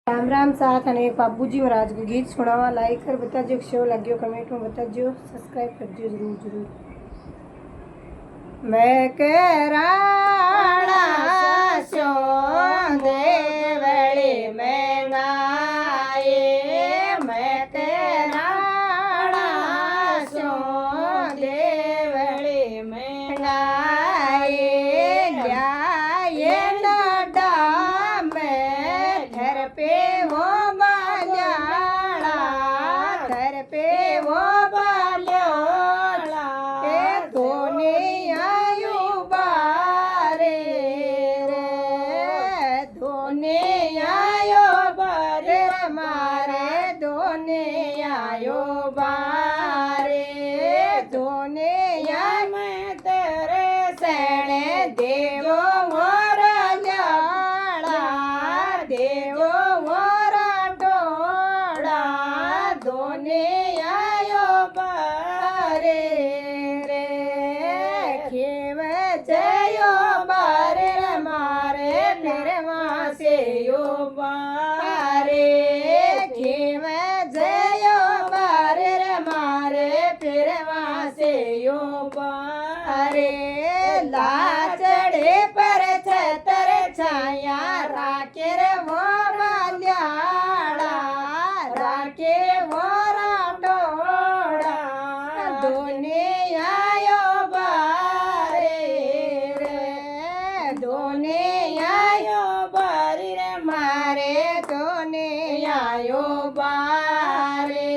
राम राम साथ अने बाबूजी महाराज को गीत सुनावा। लाइक कर बताजो केवो लाग्यो, कमेंट में बताजो, सब्सक्राइब करजो जरूर जरूर। मैं केराड़ा सो देवली में नाये, मैं केराड़ा सो देवली में नाये, ल्याये नडा में घर पे वो बाल्याड़ा, घर पे वो बाल्याड़ा, ए दोने आयो बारे रे, दोने आयो बारे मारे, दोने आयो बारे, दोने या मैं तेरे सैणे देवो मोरा ल्याड़ा, देवो मोरा डोड़ा, दोने आयो बारे रे, खेव जयो बारे मारे, फिर वहाँ से यो बारे, खेव जयो बारे मारे, फिर वहाँ से यो बारे, लाचड़े पर छतर छाया राखे रे वो बाल्याड़ा, राखे वो राठोड़ा, दोने आयो बारे रे, दोने आयो बारे रे मारे, दोने आयो बारे,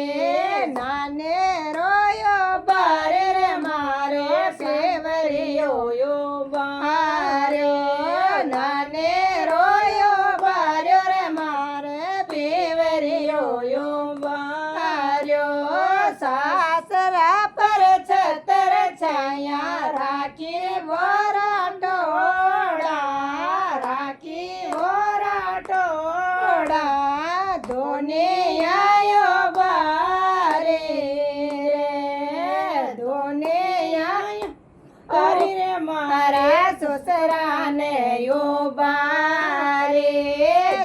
नाने रोयो बारे रे मारे, सेवरियो यो बारे, नाने रोयो बारे रे मारे, पेवरियो यो बार्यो, सासरा पर छतर छाया राखी वो राठोड़ा, राखी वो राठोड़ा, दोने आयो बारे रे, दोने आयो बारे रे मारा, ससुरा ने यो बारे,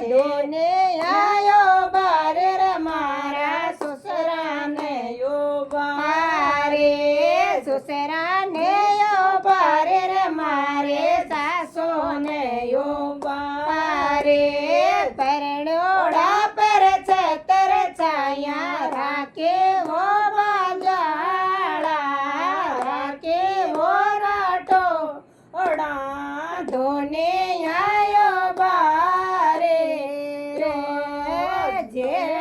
दोने आयो बारे रे मारा, ससुरा ने यो बारे, ससुरा ने यो बारे रे मारे, सासू ने यो बारे, परणोड़ा पर छतर छाया राखे वो बाल्याड़ा, राखे वो राठोड़ा, दोने आयो बारे रे, जे